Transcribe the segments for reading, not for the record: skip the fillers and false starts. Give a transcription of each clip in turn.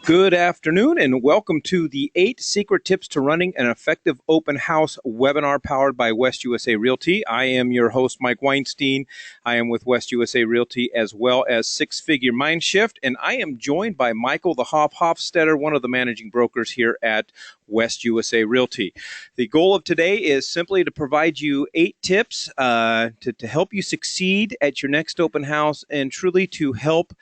Good afternoon and welcome to the 8 Secret Tips to Running an Effective Open House webinar powered by West USA Realty. I am your host, Mike Weinstein. I am with West USA Realty as well as Six Figure Mindshift, and I am joined by Michael the Hofstetter, one of the managing brokers here at West USA Realty. The goal of today is simply to provide you 8 tips to help you succeed at your next open house and truly to help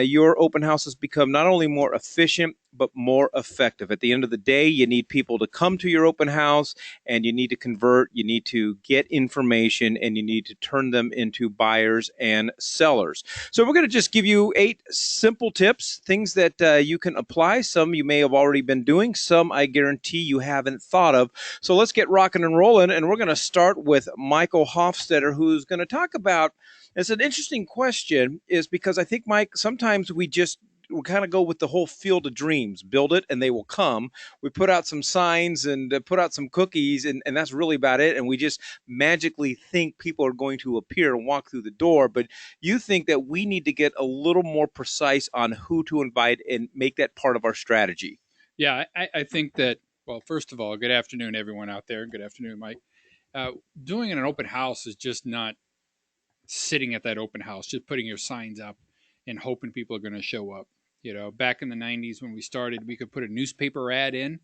your open houses become not only more efficient, but more effective. At the end of the day, you need people to come to your open house and you need to convert, you need to get information, and you need to turn them into buyers and sellers. So we're going to just give you 8 simple tips, things that you can apply. Some you may have already been doing, some I guarantee you haven't thought of. So let's get rocking and rolling, and we're going to start with Michael Hofstetter, who's going to talk about, it's an interesting question, is because I think, Mike, sometimes we kind of go with the whole field of dreams, build it and they will come. We put out some signs and put out some cookies and that's really about it. And we just magically think people are going to appear and walk through the door. But you think that we need to get a little more precise on who to invite and make that part of our strategy. Yeah, I think that, well, first of all, good afternoon, everyone out there. Good afternoon, Mike. Doing an open house is just not sitting at that open house, just putting your signs up and hoping people are going to show up. You know, back in the 90s when we started, we could put a newspaper ad in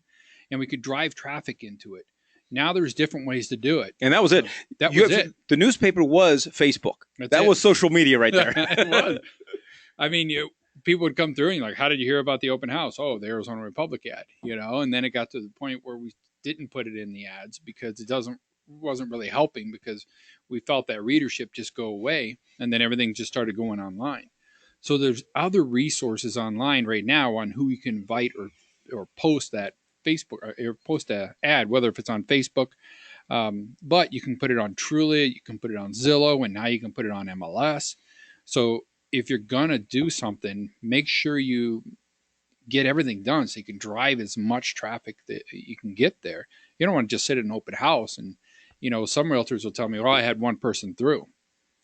and we could drive traffic into it. Now there's different ways to do it. And that was it. That was it. The newspaper was Facebook. That was social media right there. It was. I mean, people would come through and you're like, how did you hear about the open house? Oh, the Arizona Republic ad, you know, and then it got to the point where we didn't put it in the ads because it wasn't really helping because we felt that readership just go away and then everything just started going online. So there's other resources online right now on who you can invite or post that Facebook or post an ad, whether if it's on Facebook, but you can put it on Trulia, you can put it on Zillow, and now you can put it on MLS. So if you're going to do something, make sure you get everything done so you can drive as much traffic that you can get there. You don't want to just sit at an open house and, you know, some realtors will tell me, well, I had one person through.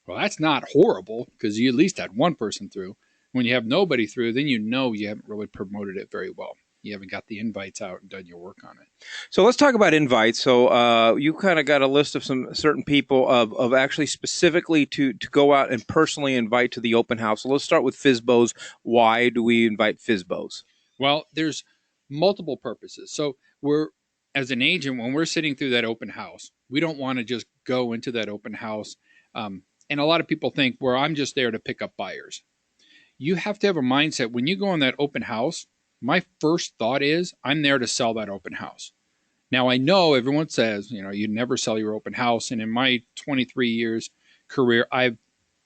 Well, that's not horrible because you at least had one person through. When you have nobody through, then you know you haven't really promoted it very well. You haven't got the invites out and done your work on it. So let's talk about invites. So you kind of got a list of some certain people of actually specifically to go out and personally invite to the open house. So let's start with FSBOs. Why do we invite FSBOs? Well, there's multiple purposes. So as an agent, when we're sitting through that open house, we don't want to just go into that open house. And a lot of people think, well, I'm just there to pick up buyers. You have to have a mindset. When you go in that open house, my first thought is, I'm there to sell that open house. Now, I know everyone says, you know, you never sell your open house. And in my 23 years career, I've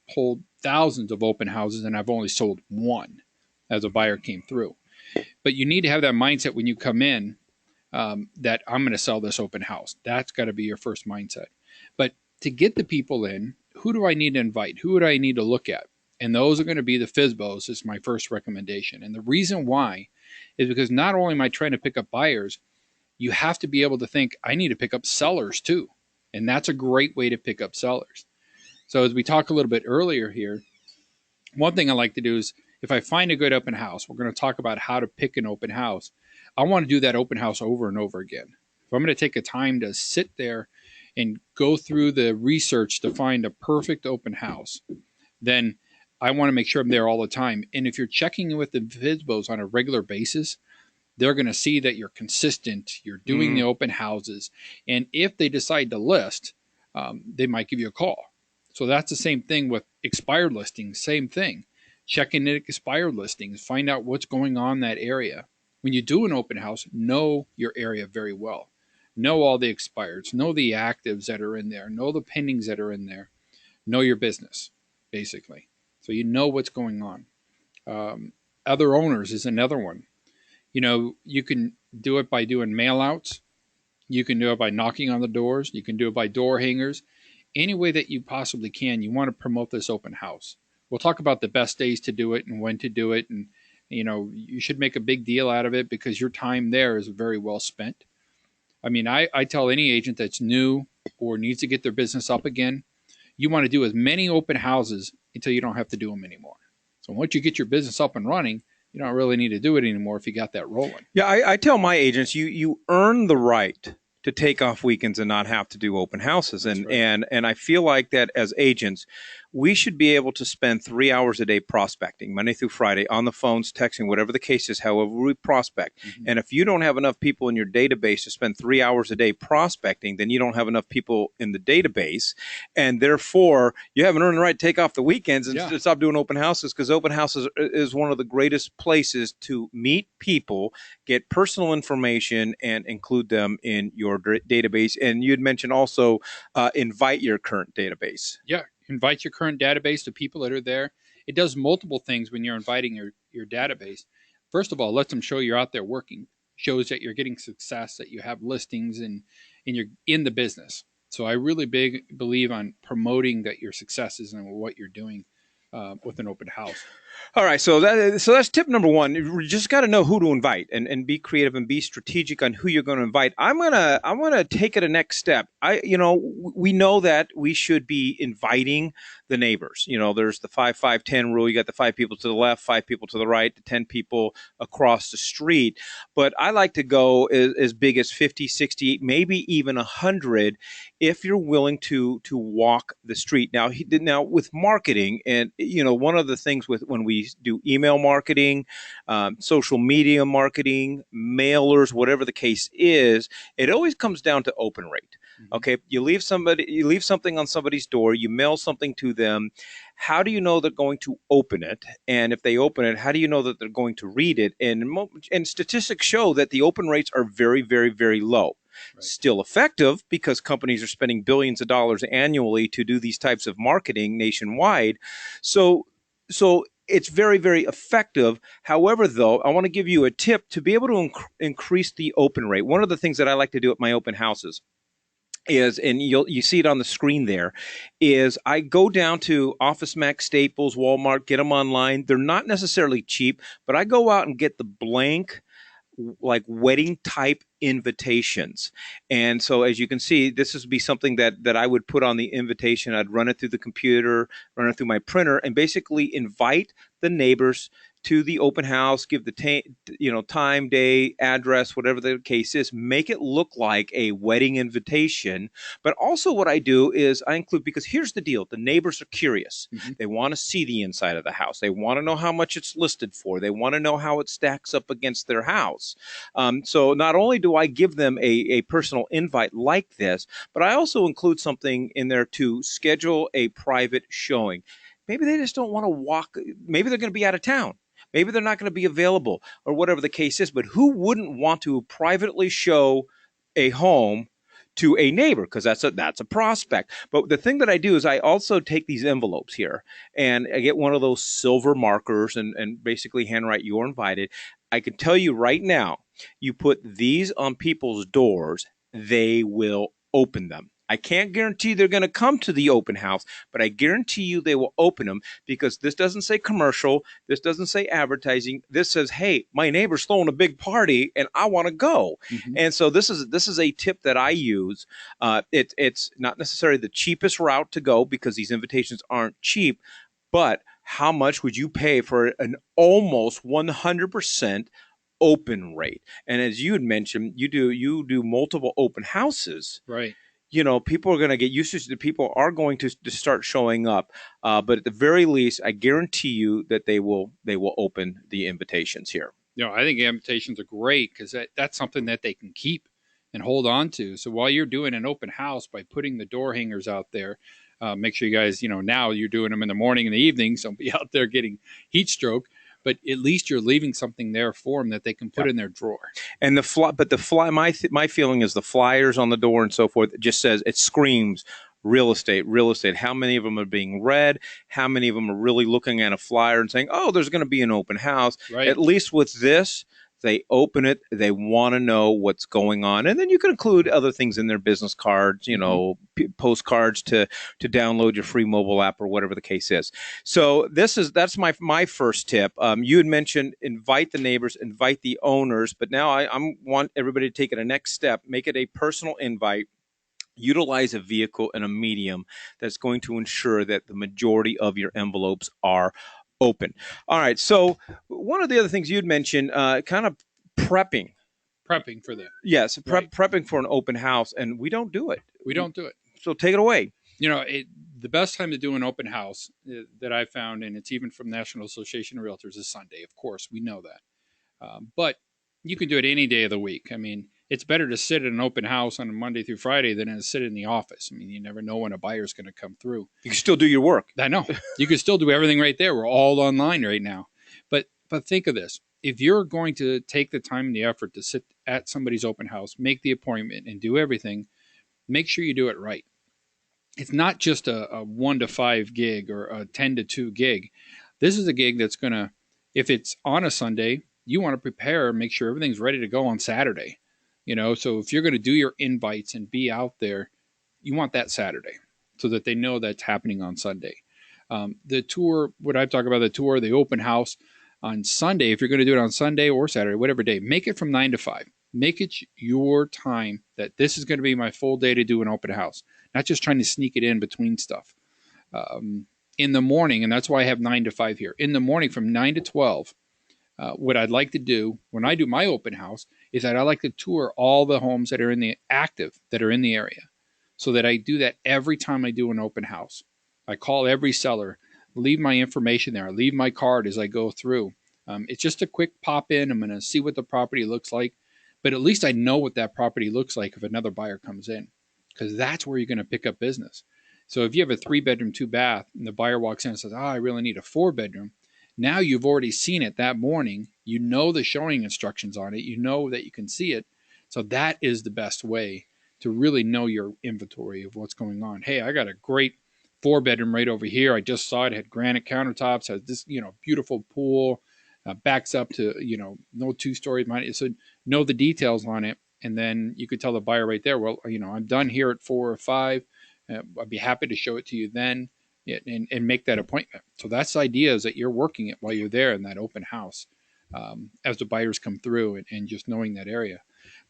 held thousands of open houses and I've only sold one as a buyer came through. But you need to have that mindset when you come in that I'm going to sell this open house. That's got to be your first mindset. But to get the people in, who do I need to invite? Who would I need to look at? And those are going to be the FSBOs is my first recommendation. And the reason why is because not only am I trying to pick up buyers, you have to be able to think, I need to pick up sellers too. And that's a great way to pick up sellers. So as we talked a little bit earlier here, one thing I like to do is if I find a good open house, we're going to talk about how to pick an open house. I want to do that open house over and over again. If I'm going to take a time to sit there and go through the research to find a perfect open house, then I want to make sure I'm there all the time. And if you're checking with the FSBOs on a regular basis, they're going to see that you're consistent, you're doing the open houses. And if they decide to list, they might give you a call. So that's the same thing with expired listings, same thing. Check in expired listings, find out what's going on in that area. When you do an open house, know your area very well. Know all the expireds, know the actives that are in there, know the pendings that are in there, know your business, basically. So you know what's going on. Other owners is another one. You know, you can do it by doing mail outs. You can do it by knocking on the doors. You can do it by door hangers. Any way that you possibly can, you want to promote this open house. We'll talk about the best days to do it and when to do it and You should make a big deal out of it because your time there is very well spent. I mean, I tell any agent that's new or needs to get their business up again, you want to do as many open houses until you don't have to do them anymore. So once you get your business up and running, you don't really need to do it anymore if you got that rolling. Yeah, I tell my agents, you earn the right to take off weekends and not have to do open houses. And That's right. and I feel like that as agents, we should be able to spend 3 hours a day prospecting, Monday through Friday, on the phones, texting, whatever the case is, however we prospect. Mm-hmm. And if you don't have enough people in your database to spend 3 hours a day prospecting, then you don't have enough people in the database. And therefore, you haven't earned the right to take off the weekends and stop doing open houses, because open houses is one of the greatest places to meet people, get personal information, and include them in your database. And you'd mentioned also invite your current database. Yeah, invite your current database to people that are there. It does multiple things when you're inviting your database. First of all, lets them show you're out there working, shows that you're getting success, that you have listings, and you're in the business. So I really believe on promoting that your successes and what you're doing with an open house. All right, so that's tip number one. You just got to know who to invite, and be creative and be strategic on who you're going to invite. I'm gonna take it a next step. We know that we should be inviting the neighbors. There's the 5-5-10 rule. You got the 5 people to the left, 5 people to the right, the 10 people across the street. But I like to go as big as 50, 60, maybe even 100 if you're willing to walk the street. Now with marketing, and one of the things with when we do email marketing, social media marketing, mailers, whatever the case is, it always comes down to open rate. Okay, you leave something on somebody's door, you mail something to them. How do you know they're going to open it? And if they open it, how do you know that they're going to read it? And statistics show that the open rates are very, very, very low. Right. Still effective, because companies are spending billions of dollars annually to do these types of marketing nationwide. So it's very, very effective. However, though, I want to give you a tip to be able to increase the open rate. One of the things that I like to do at my open houses is, and you see it on the screen there, is I go down to Office Max, Staples, Walmart, get them online. They're not necessarily cheap, but I go out and get the blank, like wedding type invitations. And so as you can see, this would be something that I would put on the invitation. I'd run it through the computer, run it through my printer, and basically invite the neighbors to the open house, give the time, day, address, whatever the case is, make it look like a wedding invitation. But also what I do is I include, because here's the deal, the neighbors are curious. Mm-hmm. They want to see the inside of the house. They want to know how much it's listed for. They want to know how it stacks up against their house. So not only do I give them a personal invite like this, but I also include something in there to schedule a private showing. Maybe they just don't want to walk. Maybe they're going to be out of town. Maybe they're not going to be available, or whatever the case is. But who wouldn't want to privately show a home to a neighbor? Because that's a prospect. But the thing that I do is I also take these envelopes here, and I get one of those silver markers and basically handwrite "You're invited." I can tell you right now, you put these on people's doors, they will open them. I can't guarantee they're going to come to the open house, but I guarantee you they will open them, because this doesn't say commercial. This doesn't say advertising. This says, hey, my neighbor's throwing a big party and I want to go. Mm-hmm. And so this is a tip that I use. It's not necessarily the cheapest route to go, because these invitations aren't cheap, but how much would you pay for an almost 100% open rate? And as you had mentioned, you do multiple open houses. Right. People are going to get used to it. People are going to start showing up. But at the very least, I guarantee you that they will open the invitations here. I think invitations are great, because that's something that they can keep and hold on to. So while you're doing an open house, by putting the door hangers out there, make sure you guys, now you're doing them in the morning and the evening, so don't be out there getting heat stroke. But at least you're leaving something there for them that they can put in their drawer. And my feeling is the flyers on the door and so forth, it just says, it screams real estate. How many of them are being read? How many of them are really looking at a flyer and saying, oh, there's going to be an open house? Right. At least with this, They open it, they want to know what's going on, and then you can include other things in their business cards, postcards to download your free mobile app or whatever the case is. So that's my first tip. You had mentioned invite the neighbors, invite the owners, but now I want everybody to take it a next step, make it a personal invite. Utilize a vehicle and a medium that's going to ensure that the majority of your envelopes are open. All right. So one of the other things you'd mentioned, kind of prepping. Prepping for that. Yes, prepping for an open house, and we don't do it. We don't do it. So take it away. The best time to do an open house that I found, and it's even from National Association of Realtors, is Sunday. Of course, we know that. But you can do it any day of the week. I mean, it's better to sit at an open house on a Monday through Friday than to sit in the office. I mean, you never know when a buyer's going to come through. You can still do your work. I know. You can still do everything right there. We're all online right now. But think of this. If you're going to take the time and the effort to sit at somebody's open house, make the appointment, and do everything, make sure you do it right. It's not just a 1 to 5 gig or a 10 to 2 gig. This is a gig that's going to, if it's on a Sunday, you want to prepare, make sure everything's ready to go on Saturday. So if you're going to do your invites and be out there, you want that Saturday so that they know that's happening on Sunday. The tour, what I talk about, the open house on Sunday, if you're going to do it on Sunday or Saturday, whatever day, make it from 9 to 5. Make it your time that this is going to be my full day to do an open house, not just trying to sneak it in between stuff. In the morning, and that's why I have 9 to 5 here, in the morning from 9 to 12, what I'd like to do when I do my open house is that I like to tour all the homes that are in the area, so that I do that every time I do an open house. I call every seller, leave my information there, I leave my card as I go through. It's just a quick pop in. I'm going to see what the property looks like, but at least I know what that property looks like if another buyer comes in, because that's where you're going to pick up business. So if you have a 3-bedroom, 2-bath, and the buyer walks in and says, I really need a 4-bedroom, now you've already seen it that morning. You know the showing instructions on it. You know that you can see it. So that is the best way to really know your inventory of what's going on. Hey, I got a great 4-bedroom right over here. I just saw it. Had granite countertops, has this, beautiful pool, backs up to, no 2-story. So know the details on it. And then you could tell the buyer right there, well, I'm done here at 4 or 5. I'd be happy to show it to you then. And make that appointment. So that's the idea, is that you're working it while you're there in that open house as the buyers come through, and just knowing that area.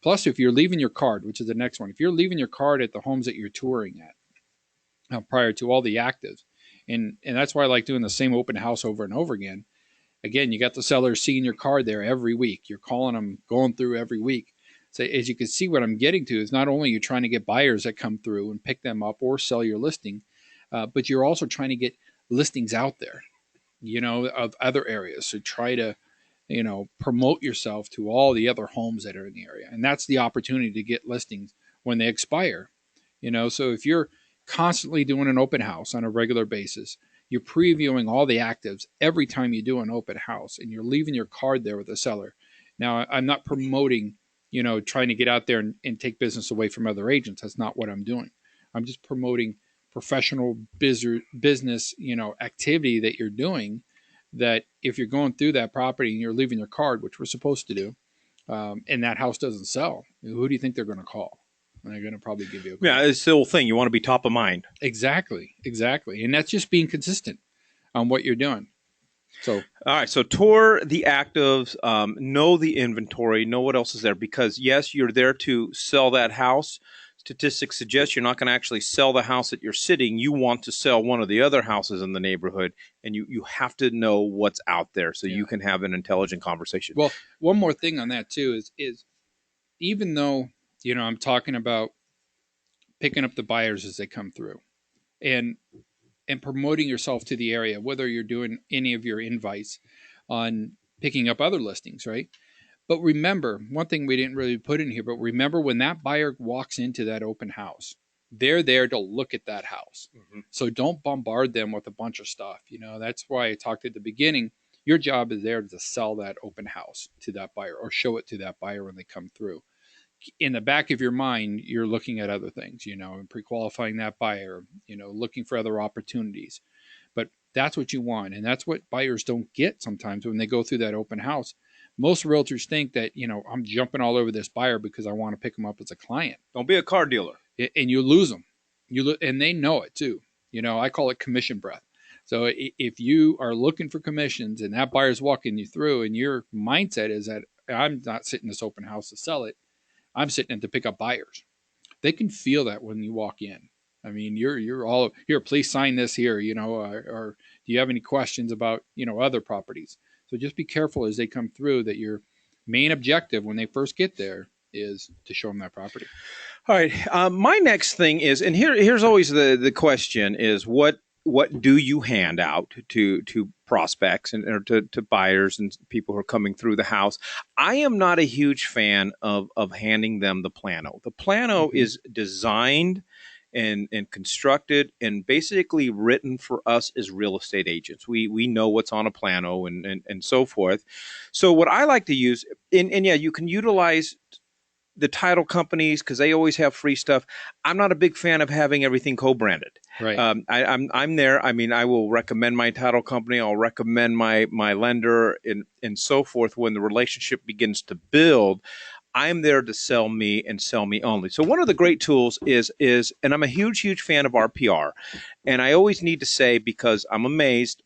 Plus, if you're leaving your card, which is the next one, if you're leaving your card at the homes that you're touring at prior to all the actives, and that's why I like doing the same open house over and over again. Again, you got the sellers seeing your card there every week. You're calling them, going through every week. So as you can see, what I'm getting to is not only you're trying to get buyers that come through and pick them up or sell your listing, but you're also trying to get listings out there, of other areas. So try to, promote yourself to all the other homes that are in the area. And that's the opportunity to get listings when they expire. So if you're constantly doing an open house on a regular basis, you're previewing all the actives every time you do an open house, and you're leaving your card there with the seller. Now, I'm not promoting, trying to get out there and take business away from other agents. That's not what I'm doing. I'm just promoting professional business, activity that you're doing, that if you're going through that property and you're leaving your card, which we're supposed to do, and that house doesn't sell, who do you think they're going to call? They're going to probably give you a call. Yeah, it's the whole thing. You want to be top of mind. Exactly. And that's just being consistent on what you're doing. So, all right. So tour the actives, know the inventory, know what else is there, because yes, you're there to sell that house. Statistics suggest you're not going to actually sell the house that you're sitting. You want to sell one of the other houses in the neighborhood, and you have to know what's out there so you can have an intelligent conversation. Well, one more thing on that too is even though, I'm talking about picking up the buyers as they come through and promoting yourself to the area, whether you're doing any of your invites on picking up other listings, right? But remember, one thing we didn't really put in here, but remember when that buyer walks into that open house, they're there to look at that house. Mm-hmm. So don't bombard them with a bunch of stuff. That's why I talked at the beginning. Your job is there to sell that open house to that buyer, or show it to that buyer when they come through. In the back of your mind, you're looking at other things, and pre-qualifying that buyer, looking for other opportunities. But that's what you want. And that's what buyers don't get sometimes when they go through that open house. most realtors think that, I'm jumping all over this buyer because I want to pick them up as a client. Don't be a car dealer. And you lose them. And they know it too. I call it commission breath. So if you are looking for commissions and that buyer's walking you through and your mindset is that I'm not sitting in this open house to sell it, I'm sitting in to pick up buyers. They can feel that when you walk in. I mean, you're all here. Please sign this here, or do you have any questions about other properties? So just be careful as they come through that your main objective when they first get there is to show them that property. All right. My next thing is, and here's always the question is what do you hand out to prospects and or to buyers and people who are coming through the house? I am not a huge fan of handing them the plano. The plano is designed and constructed and basically written for us as real estate agents. We know what's on a plano and so forth. So what I like to use, and yeah, you can utilize the title companies because they always have free stuff. I'm not a big fan of having everything co-branded. Right. I'm there. I mean, I will recommend my title company. I'll recommend my lender and so forth. When the relationship begins to build, I'm there to sell me and sell me only. So one of the great tools is, and I'm a huge fan of RPR. And I always need to say, because I'm amazed,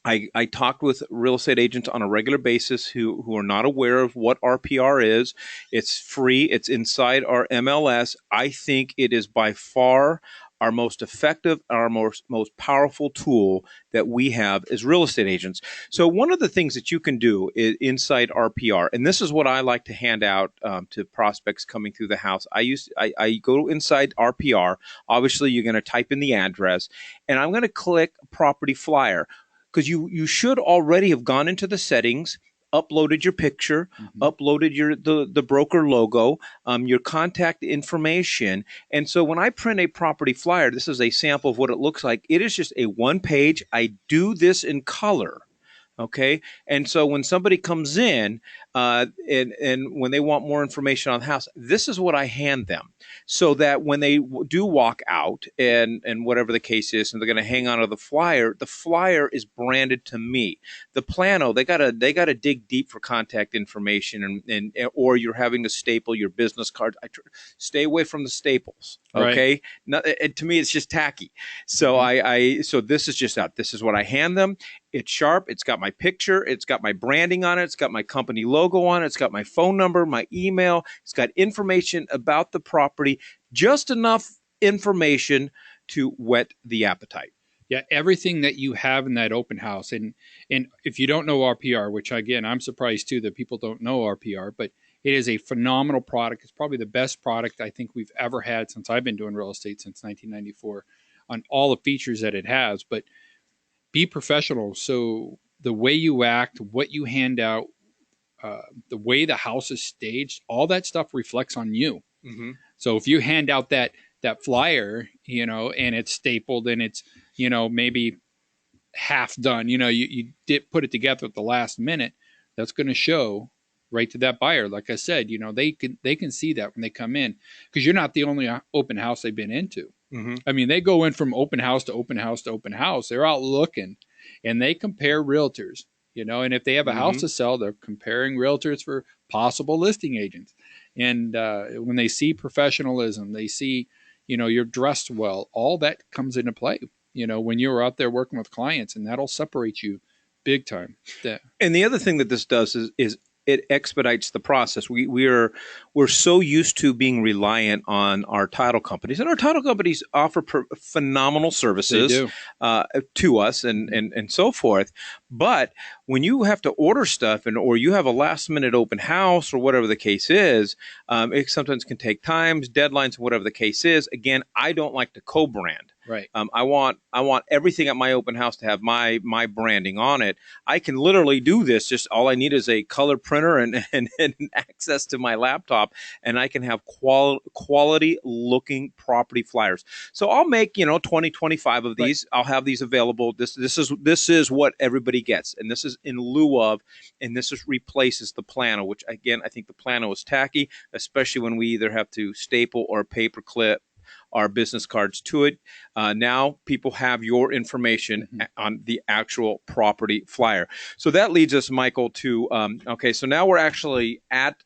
I talked with real estate agents on a regular basis who are not aware of what RPR is. It's free. It's inside our MLS. I think it is by far our most effective, our most powerful tool that we have as real estate agents. So one of the things that you can do is inside RPR, and this is what I like to hand out to prospects coming through the house. I go inside RPR. Obviously, you're going to type in the address, and I'm going to click property flyer. Because you should already have gone into the settings, uploaded your picture, uploaded the broker logo, your contact information. And so when I print a property flyer, this is a sample of what it looks like. It is just a one page. I do this in color. Okay. And so when somebody comes in and when they want more information on the house, this is what I hand them so that when they do walk out and whatever the case is, and they're going to hang on to the flyer is branded to me. The plano, they gotta dig deep for contact information and or you're having to staple your business card. Stay away from the staples. Okay. Right. To me, it's just tacky. So so this is just out. This is what I hand them. It's sharp. It's got my picture. It's got my branding on it. It's got my company logo on it. It's got my phone number, my email. It's got information about the property, just enough information to whet the appetite. Yeah, everything that you have in that open house. And if you don't know RPR, which again, I'm surprised too that people don't know RPR, but it is a phenomenal product. It's probably the best product I think we've ever had since I've been doing real estate since 1994 on all the features that it has. But be professional. So the way you act, what you hand out, the way the house is staged, all that stuff reflects on you. So if you hand out that flyer, and it's stapled and it's, maybe half done, you did put it together at the last minute, that's going to show right to that buyer. Like I said, they can see that when they come in, because you're not the only open house they've been into. I mean, they go in from open house to open house to open house. They're out looking, and they compare realtors, and if they have a house to sell, they're comparing realtors for possible listing agents. And when they see professionalism, they see, you're dressed well, all that comes into play, when you're out there working with clients, and that'll separate you big time. And the other thing that this does is it expedites the process. We're so used to being reliant on our title companies, and our title companies offer phenomenal services to us and so forth. But when you have to order stuff or you have a last minute open house or whatever the case is, it sometimes can take times, deadlines, whatever the case is. Again, I don't like to co-brand. Right. I want everything at my open house to have my branding on it. I can literally do this. Just all I need is a color printer and access to my laptop, and I can have quality looking property flyers. So I'll make 20, 25 of these. Right. I'll have these available. This is what everybody gets, and this is in lieu of, and this replaces the plano, which again I think the plano is tacky, especially when we either have to staple or paper clip our business cards to it. Now people have your information on the actual property flyer. So that leads us, Michael, to okay. So now we're actually at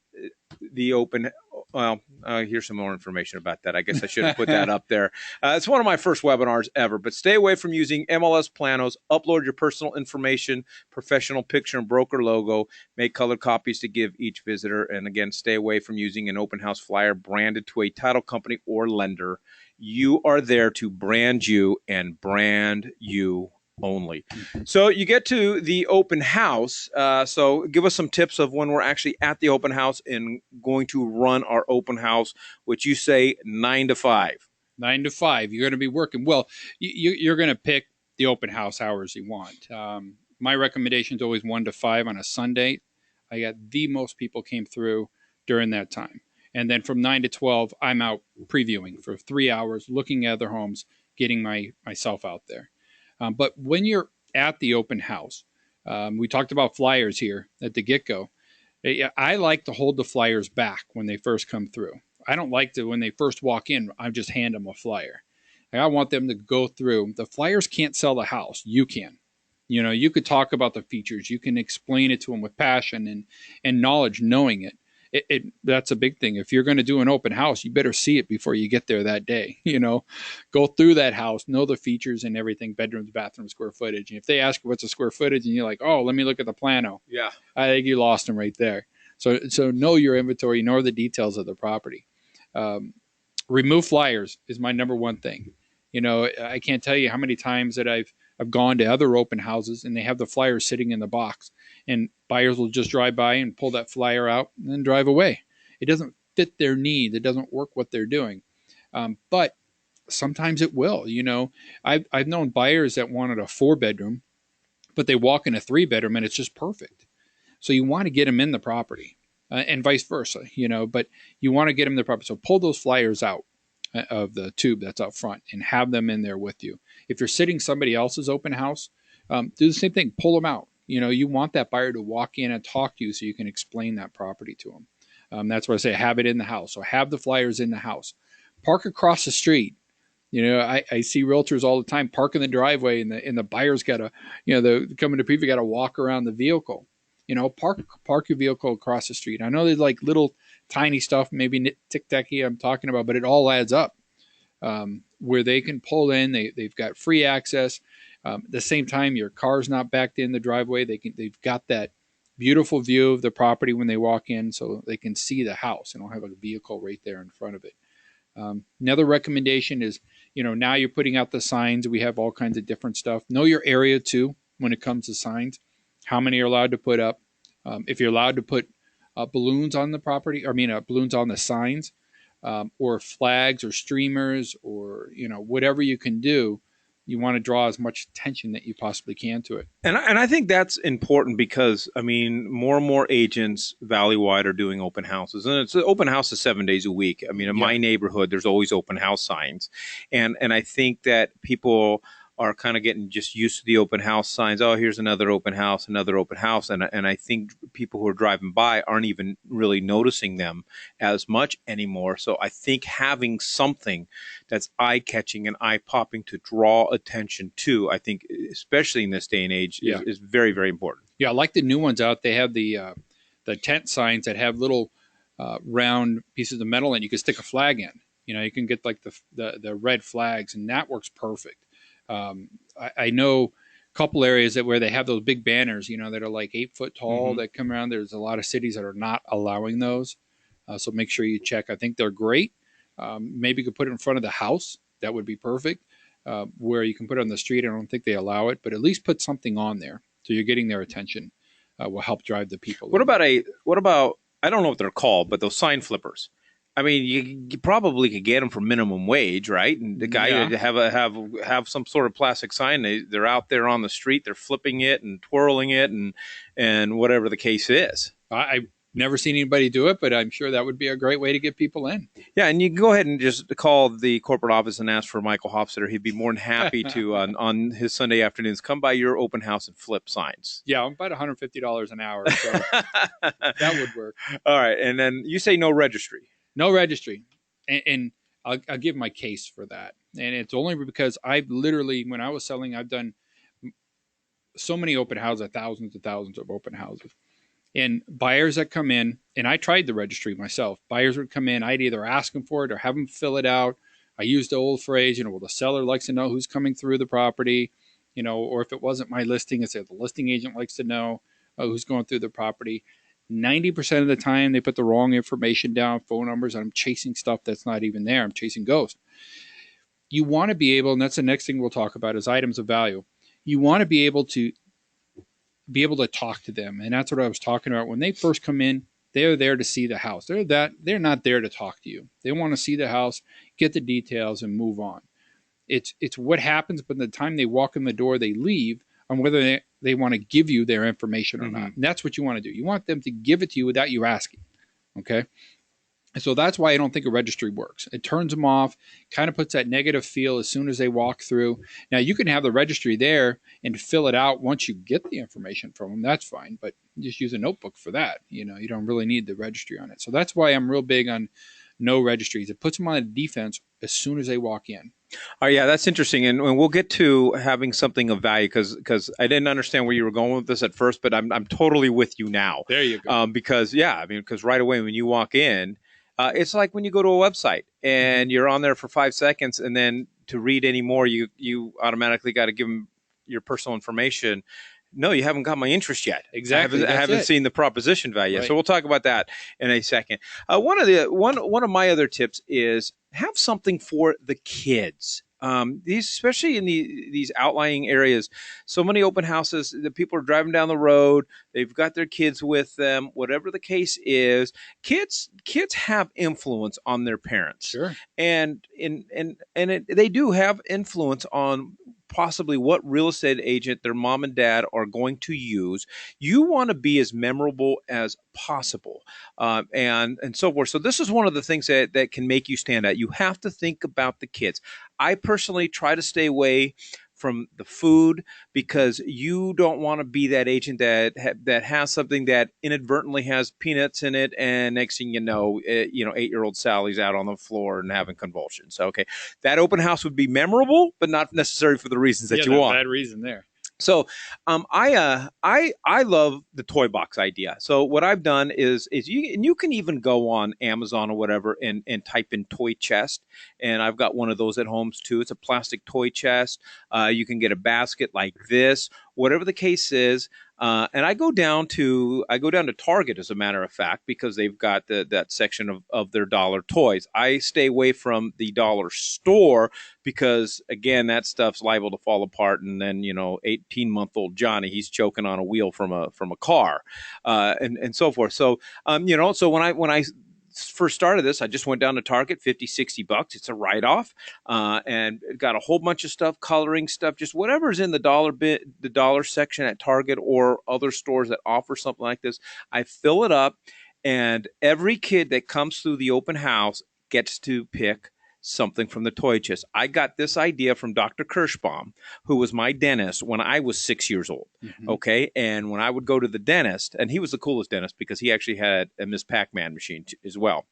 the open. Well, here's some more information about that. I guess I should have put that up there. It's one of my first webinars ever, but stay away from using MLS planos. Upload your personal information, professional picture and broker logo. Make colored copies to give each visitor. And again, stay away from using an open house flyer branded to a title company or lender. You are there to brand you and brand you only. So you get to the open house. So give us some tips of when we're actually at the open house and going to run our open house, which you say 9 to 5. 9 to 5. You're going to be working. Well, you're going to pick the open house hours you want. My recommendation is always 1 to 5 on a Sunday. I got the most people came through during that time. And then from 9 to 12, I'm out previewing for 3 hours, looking at other homes, getting myself out there. But when you're at the open house, we talked about flyers here at the get-go. I like to hold the flyers back when they first come through. I don't like to, when they first walk in, I just hand them a flyer. I want them to go through. The flyers can't sell the house. You can. You could talk about the features. You can explain it to them with passion and knowledge, knowing it. That's a big thing. If you're going to do an open house, you better see it before you get there that day. Go through that house, know the features and everything, bedrooms, bathrooms, square footage. And if they ask you what's the square footage and you're like, oh, let me look at the plano. Yeah. I think you lost them right there. So know your inventory, know the details of the property. Remove flyers is my number one thing. I can't tell you how many times that I've gone to other open houses and they have the flyers sitting in the box and buyers will just drive by and pull that flyer out and then drive away. It doesn't fit their need. It doesn't work what they're doing. But sometimes it will. I've known buyers that wanted a 4-bedroom, but they walk in a 3-bedroom and it's just perfect. So you want to get them in the property and vice versa, but you want to get them in the property. So pull those flyers out of the tube that's out front and have them in there with you. If you're sitting somebody else's open house, do the same thing. Pull them out. You want that buyer to walk in and talk to you so you can explain that property to them. That's why I say have it in the house. So have the flyers in the house. Park across the street. I see realtors all the time park in the driveway and the buyer's got to, the coming to preview got to walk around the vehicle. Park your vehicle across the street. I know there's like little tiny stuff, maybe tic-tacky I'm talking about, but it all adds up. Where they can pull in, they've got free access. At the same time, your car's not backed in the driveway. They've got that beautiful view of the property when they walk in, so they can see the house and don't have a vehicle right there in front of it. Another recommendation is, now you're putting out the signs. We have all kinds of different stuff. Know your area too when it comes to signs. How many are allowed to put up? If you're allowed to put balloons on the property, balloons on the signs, or flags or streamers or, whatever you can do, you want to draw as much attention that you possibly can to it. And I think that's important because, more and more agents valley-wide are doing open houses. And it's open houses 7 days a week. In my neighborhood, there's always open house signs. And I think that people are kind of getting just used to the open house signs. Oh, here's another open house. And I think people who are driving by aren't even really noticing them as much anymore. So I think having something that's eye-catching and eye-popping to draw attention to, I think, especially in this day and age, is very, very important. Yeah, I like the new ones out. They have the tent signs that have little round pieces of metal and you can stick a flag in. You can get like the red flags, and that works perfect. I know a couple areas where they have those big banners, that are like 8 foot tall that come around. There's a lot of cities that are not allowing those. So make sure you check. I think they're great. Maybe you could put it in front of the house. That would be perfect. Where you can put it on the street, I don't think they allow it, but at least put something on there so you're getting their attention. Will help drive the people. What about I don't know what they're called, but those sign flippers? You probably could get them for minimum wage, right? And the guy have some sort of plastic sign. They're out there on the street. They're flipping it and twirling it and whatever the case is. I've never seen anybody do it, but I'm sure that would be a great way to get people in. Yeah, and you can go ahead and just call the corporate office and ask for Michael Hofstetter. He'd be more than happy to, on his Sunday afternoons, come by your open house and flip signs. Yeah, I'm about $150 an hour, so that would work. All right, and then you say no registry. No registry. And I'll give my case for that. And it's only because I've literally, when I was selling, I've done so many open houses, thousands and thousands of open houses. And buyers that come in, and I tried the registry myself. Buyers would come in, I'd either ask them for it or have them fill it out. I used the old phrase, well, the seller likes to know who's coming through the property, or if it wasn't my listing, I said the listing agent likes to know who's going through the property. 90% of the time, they put the wrong information down, phone numbers. I'm chasing stuff that's not even there. I'm chasing ghosts. You want to be able, and that's the next thing we'll talk about, is items of value. You want to be able to talk to them. And that's what I was talking about. When they first come in, they're there to see the house. They're not there to talk to you. They want to see the house, get the details, and move on. It's what happens, but by the time they walk in the door, they leave on whether they want to give you their information or not. And that's what you want to do. You want them to give it to you without you asking. Okay? So that's why I don't think a registry works. It turns them off, kind of puts that negative feel as soon as they walk through. Now, you can have the registry there and fill it out once you get the information from them. That's fine, but just use a notebook for that. You don't really need the registry on it. So that's why I'm real big on no registries. It puts them on the defense as soon as they walk in. Oh, yeah, that's interesting. And we'll get to having something of value because I didn't understand where you were going with this at first, but I'm totally with you now. There you go. Because right away when you walk in, it's like when you go to a website and you're on there for 5 seconds, and then to read any more, you automatically got to give them your personal information. No, you haven't got my interest yet. Exactly. I haven't seen the proposition value yet. Right. So we'll talk about that in a second. One of my other tips is have something for the kids. These, especially in these outlying areas, so many open houses, the people are driving down the road, they've got their kids with them, whatever the case is. Kids have influence on their parents. Sure. And they do have influence on possibly what real estate agent their mom and dad are going to use. You want to be as memorable as possible, and so forth. So this is one of the things that can make you stand out. You have to think about the kids. I personally try to stay away from the food because you don't want to be that agent that has something that inadvertently has peanuts in it, and next thing you know, 8-year-old Sally's out on the floor and having convulsions. So, okay, that open house would be memorable, but not necessary for the reasons that you want. Bad reason there. So, I love the toy box idea. So what I've done is you can even go on Amazon or whatever and type in toy chest, and I've got one of those at home too. It's a plastic toy chest. You can get a basket like this, whatever the case is. And I go down to Target, as a matter of fact, because they've got that section of their dollar toys. I stay away from the dollar store because, again, that stuff's liable to fall apart, and then 18-month-old Johnny, he's choking on a wheel from a car, and so forth. So so when I first started this, I just went down to Target, $50-$60. It's a write-off, and got a whole bunch of stuff, coloring stuff, just whatever's in the dollar section at Target or other stores that offer something like this. I fill it up, and every kid that comes through the open house gets to pick something from the toy chest. I got this idea from Dr. Kirschbaum, who was my dentist when I was 6 years old. Mm-hmm. Okay. And when I would go to the dentist, and he was the coolest dentist because he actually had a Miss Pac-Man machine as well.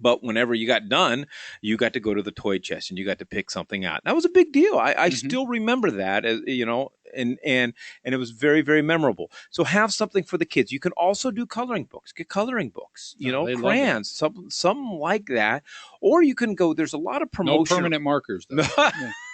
But whenever you got done, you got to go to the toy chest and you got to pick something out. That was a big deal. I still remember that, and it was very, very memorable. So have something for the kids. You can also do coloring books. Get coloring books, crayons, something like that. Or you can go. There's a lot of promotion. No permanent markers, though.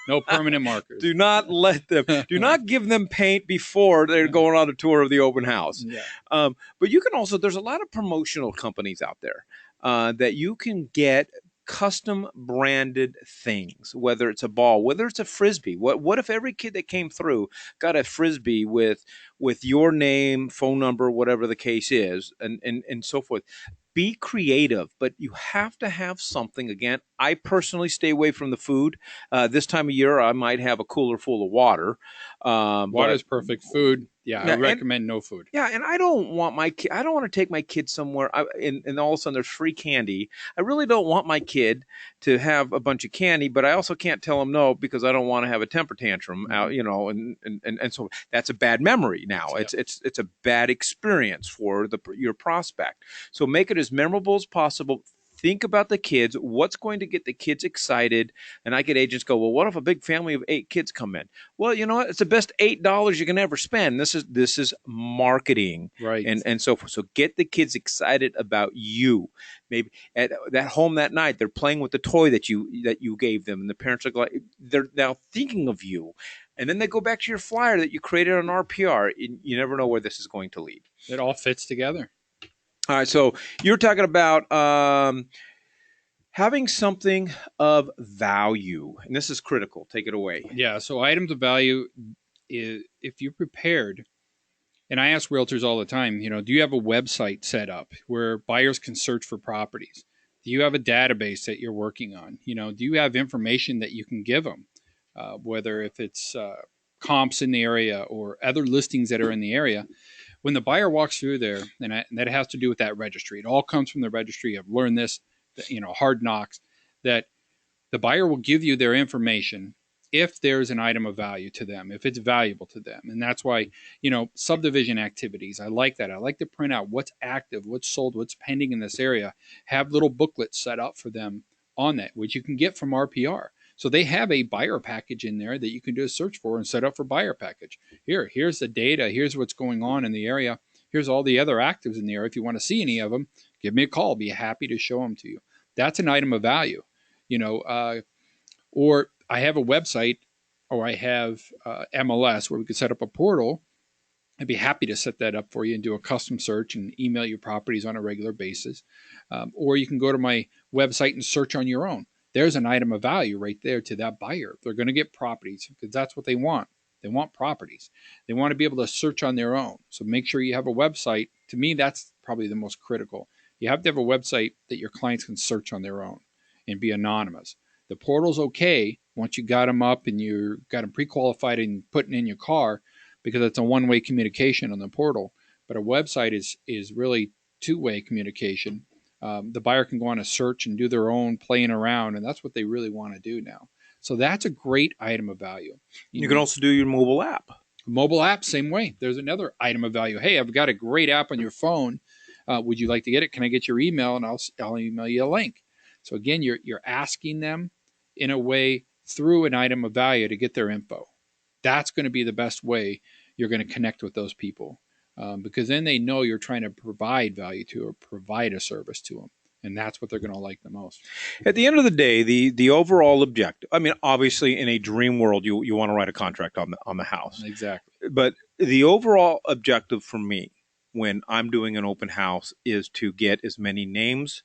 No permanent markers. Do not let them. Do not give them paint before they're going on a tour of the open house. Yeah. But you can also. There's a lot of promotional companies out there that you can get custom branded things, whether it's a ball, whether it's a Frisbee. What if every kid that came through got a Frisbee with your name, phone number, whatever the case is, and so forth. Be creative, but you have to have something. Again, I personally stay away from the food. This time of year, I might have a cooler full of water. Water is perfect. Food, I recommend no food. Yeah, and I don't want I don't want to take my kid somewhere, and all of a sudden there's free candy. I really don't want my kid to have a bunch of candy, but I also can't tell him no because I don't want to have a temper tantrum out, and so that's a bad memory now. Yeah. It's a bad experience for your prospect. So make it as memorable as possible. think about the kids, what's going to get the kids excited. And I get agents go, well, what if a big family of 8 kids come in? Well, you know what? It's the best $8 you can ever spend. This is marketing. Right. And so forth. So get the kids excited about you. Maybe at that home that night, they're playing with the toy that you gave them, and the parents are like, they're now thinking of you. And then they go back to your flyer that you created on RPR. You never know where this is going to lead. It all fits together. All right. So you're talking about having something of value, and this is critical. Take it away. Yeah. So items of value is, if you're prepared, and I ask realtors all the time, do you have a website set up where buyers can search for properties? Do you have a database that you're working on? Do you have information that you can give them? Whether if it's comps in the area or other listings that are in the area. When the buyer walks through there, and that has to do with that registry. It all comes from the registry. I've learned this, hard knocks, that the buyer will give you their information if there's an item of value to them, if it's valuable to them. And that's why, subdivision activities, I like that. I like to print out what's active, what's sold, what's pending in this area, have little booklets set up for them on that, which you can get from RPR. So they have a buyer package in there that you can do a search for and set up for buyer package. Here's the data. Here's what's going on in the area. Here's all the other actives in the area. If you want to see any of them, give me a call. I'll be happy to show them to you. That's an item of value, or I have a website, or I have MLS where we could set up a portal. I'd be happy to set that up for you and do a custom search and email you properties on a regular basis. Or you can go to my website and search on your own. There's an item of value right there to that buyer. They're going to get properties because that's what they want. They want properties. They want to be able to search on their own. So make sure you have a website. To me, that's probably the most critical. You have to have a website that your clients can search on their own and be anonymous. The portal's okay once you got them up and you got them pre-qualified and putting in your car, because it's a one-way communication on the portal. But a website is really two-way communication. The buyer can go on a search and do their own playing around, and that's what they really want to do now. So that's a great item of value. You can also do your mobile app. Mobile app, same way. There's another item of value. Hey, I've got a great app on your phone. Would you like to get it? Can I get your email? And I'll email you a link. So again, you're asking them in a way through an item of value to get their info. That's going to be the best way you're going to connect with those people, because then they know you're trying to provide value to or provide a service to them. And that's what they're going to like the most. At the end of the day, the overall objective, I mean, obviously in a dream world, you want to write a contract on the house. Exactly. But the overall objective for me when I'm doing an open house is to get as many names,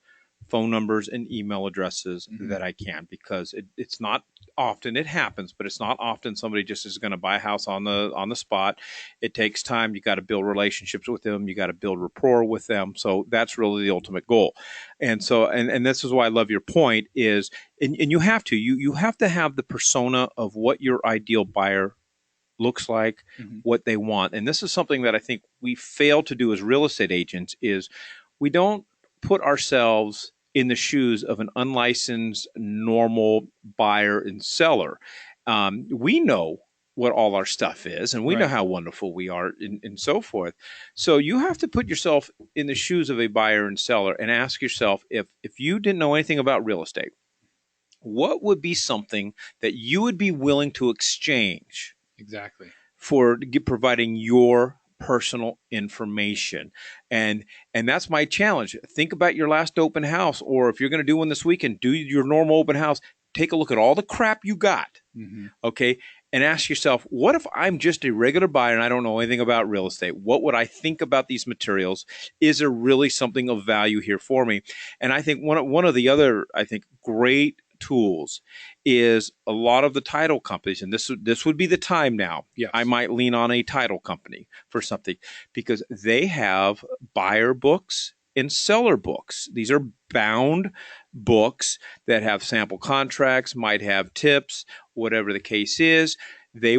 phone numbers, and email addresses that I can, because it's not often it happens, but it's not often somebody just is going to buy a house on the spot. It takes time. You got to build relationships with them. You got to build rapport with them. So that's really the ultimate goal. And so, and this is why I love your point is, and you have to, you have to have the persona of what your ideal buyer looks like, what they want. And this is something that I think we fail to do as real estate agents is we don't put ourselves in the shoes of an unlicensed normal buyer and seller. We know what all our stuff is, and we know how wonderful we are and so forth. So you have to put yourself in the shoes of a buyer and seller and ask yourself, if you didn't know anything about real estate, what would be something that you would be willing to exchange for providing your personal information? And that's my challenge. Think about your last open house, or if you're going to do one this weekend, do your normal open house. Take a look at all the crap you got, okay, and ask yourself, what if I'm just a regular buyer and I don't know anything about real estate? What would I think about these materials? Is there really something of value here for me? And I think one of the other, I think, great tools is a lot of the title companies, and this would be the time now. I might lean on a title company for something, because they have buyer books and seller books. These are bound books that have sample contracts, might have tips, whatever the case is. They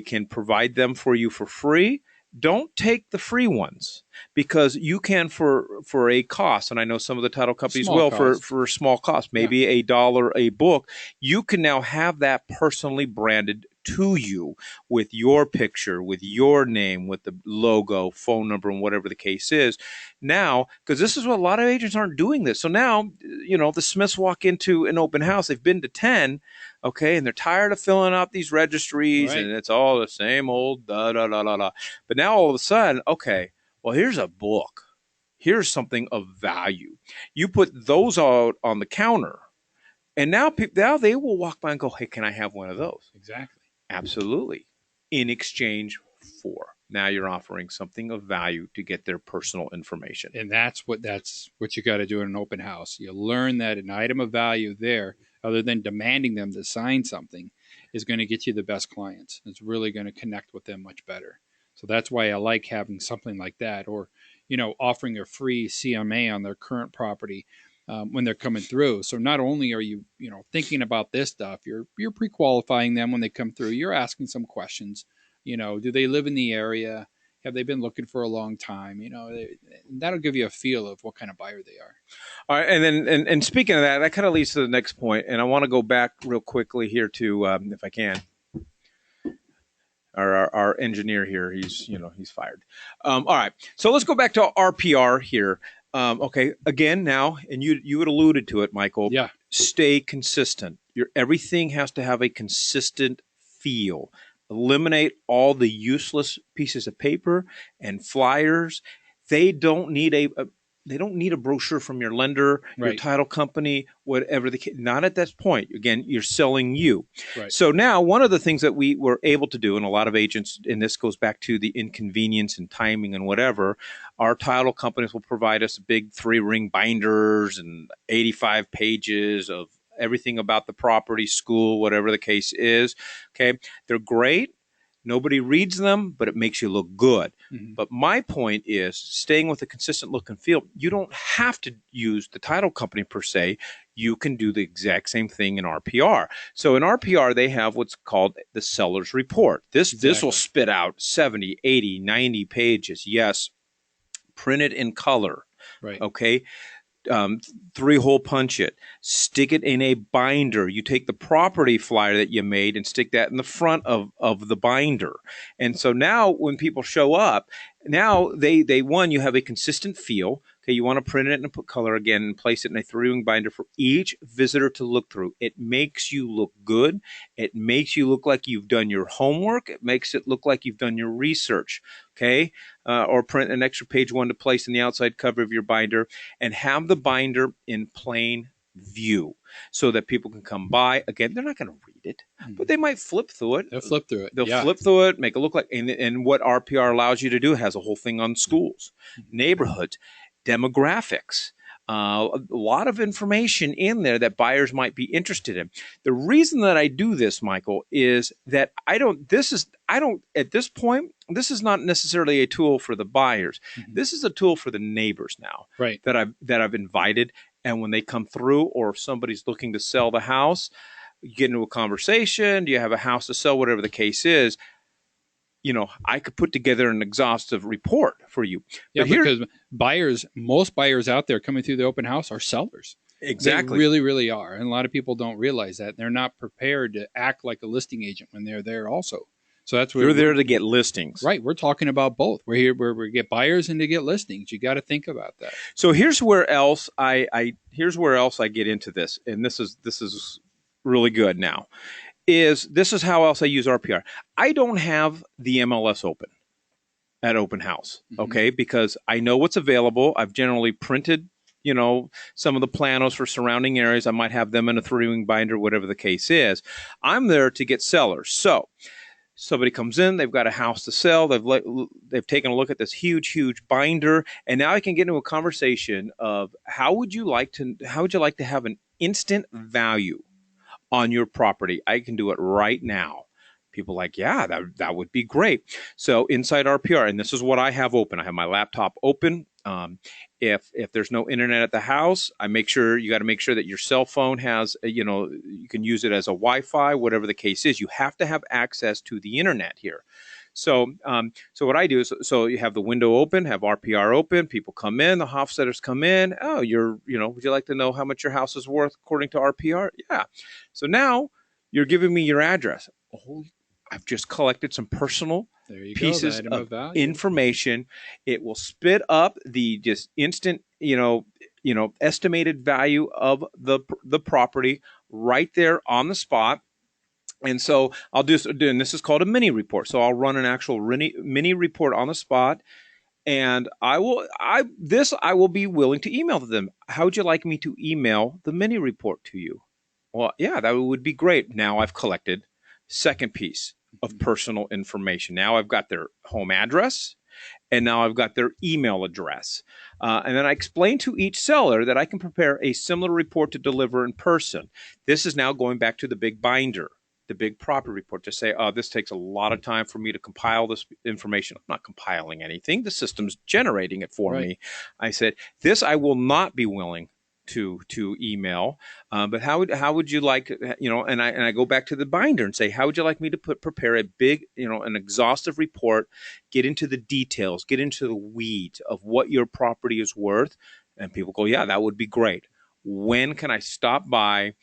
can provide them for you for free. Don't take the free ones, because you can for a cost, and I know some of the title companies for a small cost, maybe $1 a book. You can now have that personally branded to you with your picture, with your name, with the logo, phone number, and whatever the case is. Now, because this is what a lot of agents aren't doing this. So now, the Smiths walk into an open house. They've been to 10, okay, and they're tired of filling out these registries, Right. and it's all the same old da da da da da. But now all of a sudden, okay, well, here's a book. Here's something of value. You put those out on the counter, and now they will walk by and go, "Hey, can I have one of those?" Exactly. Absolutely. In exchange for, now you're offering something of value to get their personal information. And that's what you got to do in an open house. You learn that an item of value there, other than demanding them to sign something, is going to get you the best clients. It's really going to connect with them much better. So that's why I like having something like that, or offering a free CMA on their current property when they're coming through. So not only are you thinking about this stuff, you're pre-qualifying them when they come through. You're asking some questions. Do they live in the area? Have they been looking for a long time? That'll give you a feel of what kind of buyer they are. All right, and then and speaking of that, that kind of leads to the next point, and I want to go back real quickly here to, if I can. Our engineer here, he's fired. All right, so let's go back to RPR here. Okay, again now, and you had alluded to it, Michael. Yeah. Stay consistent. Everything has to have a consistent feel. Eliminate all the useless pieces of paper and flyers. They don't need a brochure from your lender, Right. your title company, whatever the case. Not at that point. Again, you're selling you. Right. So now one of the things that we were able to do, and a lot of agents, and this goes back to the inconvenience and timing and whatever, our title companies will provide us big 3-ring binders and 85 pages of everything about the property, school, whatever the case is. Okay. They're great. Nobody reads them, but it makes you look good. Mm-hmm. But my point is staying with a consistent look and feel. You don't have to use the title company per se. You can do the exact same thing in RPR. So in RPR, they have what's called the seller's report. This will spit out 70, 80, 90 pages. Yes. Print it in color. Right. Okay. 3-hole punch it, stick it in a binder. You take the property flyer that you made and stick that in the front of the binder. And so now when people show up, now you have a consistent feel. Okay, you want to print it and put color again and place it in a 3-ring binder for each visitor to look through. It makes you look good. It makes you look like you've done your homework. It makes it look like you've done your research. Okay, or print an extra page 1 to place in the outside cover of your binder, and have the binder in plain view so that people can come by. Again, they're not going to read it, but they might flip through it. They'll flip through it. They'll flip through it, make it look like, and what RPR allows you to do, has a whole thing on schools, neighborhoods, demographics, a lot of information in there that buyers might be interested in. The reason that I do this, Michael, is that at this point, this is not necessarily a tool for the buyers. Mm-hmm. This is a tool for the neighbors now, right, that I've invited. And when they come through, or if somebody's looking to sell the house, you get into a conversation, do you have a house to sell, whatever the case is, I could put together an exhaustive report for you. Yeah, because most buyers out there coming through the open house are sellers. Exactly. They really, really are. And a lot of people don't realize that. They're not prepared to act like a listing agent when they're there also. So that's where you're there to get listings. Right. We're talking about both. We're here where we get buyers and to get listings. You got to think about that. So here's where else I get into this, and this is really good now. This is how else I use RPR. I don't have the MLS open at open house, okay? Mm-hmm. Because I know what's available. I've generally printed, some of the planos for surrounding areas. I might have them in a 3-ring binder, whatever the case is. I'm there to get sellers. So somebody comes in, they've got a house to sell. They've taken a look at this huge binder, and now I can get into a conversation of how would you like to have an instant value on your property? I can do it right now. People are like, yeah, that would be great. So inside RPR, and this is what I have open. I have my laptop open. If there's no internet at the house, you got to make sure that your cell phone has, you can use it as a Wi-Fi, whatever the case is. You have to have access to the internet here. So what I do is, so you have the window open, have RPR open, people come in, the Hofstetters come in. Oh, would you like to know how much your house is worth according to RPR? Yeah. So now you're giving me your address. Oh, I've just collected some personal There you go. The pieces item of of value. information. It will spit up the just instant, estimated value of the property right there on the spot. And so I'll do, and this is called a mini report. So I'll run an actual mini report on the spot, and I will be willing to email to them. How would you like me to email the mini report to you? Well, yeah, that would be great. Now I've collected second piece of personal information. Now I've got their home address, and now I've got their email address. And then I explain to each seller that I can prepare a similar report to deliver in person. This is now going back to the big binder, the big property report, to say, oh, this takes a lot of time for me to compile this information. I'm not compiling anything. The system's generating it for me. I said, this I will not be willing to email, but how would you like, and I go back to the binder and say, how would you like me to prepare a big, an exhaustive report, get into the details, get into the weeds of what your property is worth? And people go, yeah, that would be great. When can I stop by?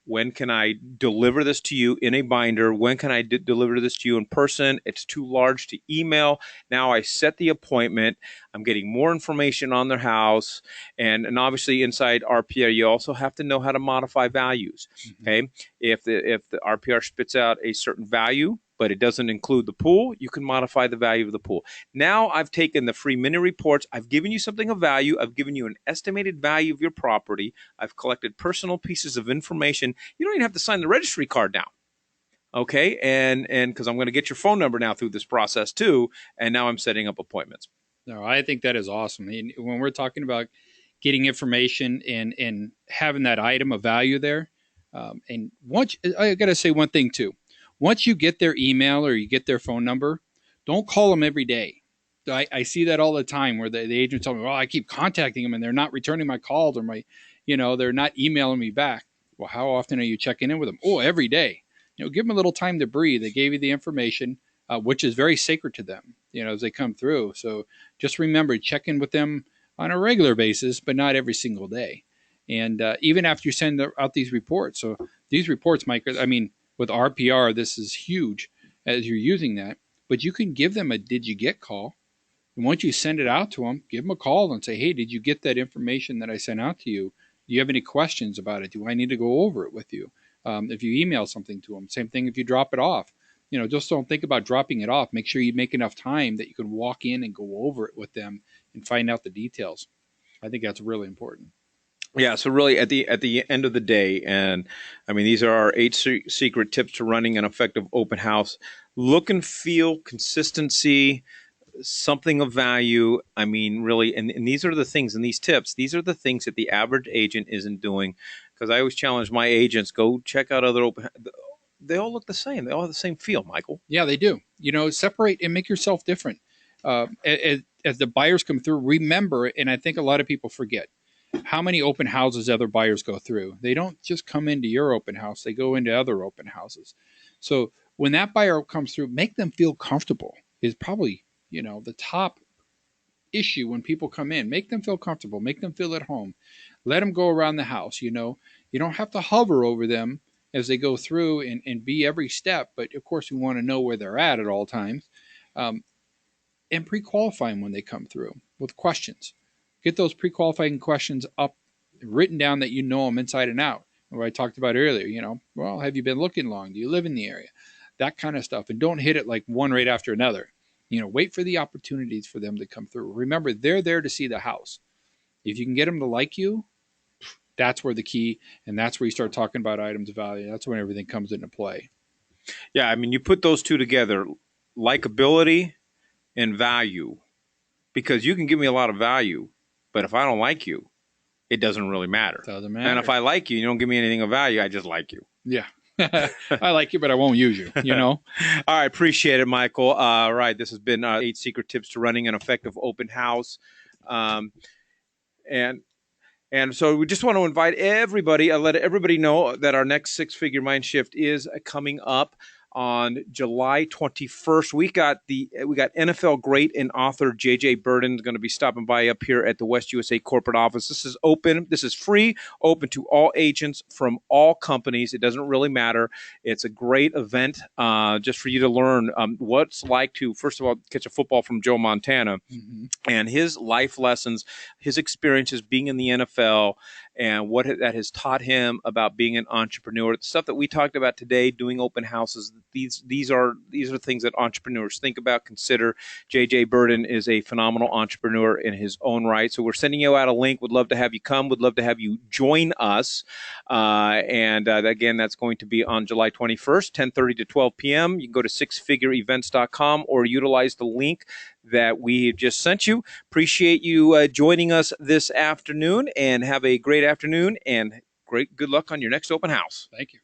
When can I deliver this to you in a binder? When can I deliver this to you in person? It's too large to email. Now I set the appointment. I'm getting more information on their house. And obviously inside RPR, you also have to know how to modify values. Okay. If the RPR spits out a certain value, but it doesn't include the pool, you can modify the value of the pool. Now I've taken the free mini reports. I've given you something of value. I've given you an estimated value of your property. I've collected personal pieces of information. You don't even have to sign the registry card now. Okay. And because I'm going to get your phone number now through this process too. And now I'm setting up appointments. No, I think that is awesome. When we're talking about getting information and having that item of value there, and once I got to say one thing too. Once you get their email or you get their phone number, don't call them every day. I see that all the time where the agent tell me, well, I keep contacting them and they're not returning my calls or they're not emailing me back. Well, how often are you checking in with them? Oh, every day. Give them a little time to breathe. They gave you the information, which is very sacred to them, as they come through. So just remember, check in with them on a regular basis, but not every single day. And even after you send out these reports. So these reports, Mike, with RPR, this is huge as you're using that. But you can give them a did you get call. And once you send it out to them, give them a call and say, hey, did you get that information that I sent out to you? Do you have any questions about it? Do I need to go over it with you? If you email something to them, same thing if you drop it off. Just don't think about dropping it off. Make sure you make enough time that you can walk in and go over it with them and find out the details. I think that's really important. Yeah, so really at the end of the day, and these are our 8 secret tips to running an effective open house. Look and feel, consistency, something of value. Really, and these are the things, and these tips, these are the things that the average agent isn't doing. Because I always challenge my agents, go check out other open. They all look the same. They all have the same feel, Michael. Yeah, they do. Separate and make yourself different. As the buyers come through, remember, and I think a lot of people forget, how many open houses other buyers go through. They don't just come into your open house. They go into other open houses. So when that buyer comes through, make them feel comfortable is probably, the top issue when people come in. Make them feel comfortable. Make them feel at home. Let them go around the house. You don't have to hover over them as they go through and be every step. But of course, we want to know where they're at all times. And pre-qualify them when they come through with questions. Get those pre-qualifying questions up, written down that you know them inside and out. What I talked about earlier, well, have you been looking long? Do you live in the area? That kind of stuff. And don't hit it like one right after another. Wait for the opportunities for them to come through. Remember, they're there to see the house. If you can get them to like you, that's where the key, and that's where you start talking about items of value. That's when everything comes into play. Yeah, you put those two together, likability and value, because you can give me a lot of value, but if I don't like you, it doesn't really matter. Doesn't matter. And if I like you, you don't give me anything of value, I just like you. Yeah. I like you, but I won't use you, All right. Appreciate it, Michael. All right. This has been 8 secret tips to running an effective open house. And so we just want to invite everybody, let everybody know that our next 6-figure mind shift is coming up. on July 21st. We got NFL great and author J.J. Burden going to be stopping by up here at the West USA corporate office. This is open. This is free, open to all agents from all companies. It doesn't really matter. It's a great event just for you to learn what's like to, first of all, catch a football from Joe Montana and his life lessons, his experiences being in the NFL, and what that has taught him about being an entrepreneur. The stuff that we talked about today, doing open houses, these are things that entrepreneurs think about, consider. JJ Burden is a phenomenal entrepreneur in his own right. So we're sending you out a link. Would love to have you come. Would love to have you join us. Again, that's going to be on July 21st, 10:30 to 12 p.m. You can go to sixfigureevents.com or utilize the link that we just sent you. Appreciate you joining us this afternoon, and have a great afternoon and good luck on your next open house. Thank you.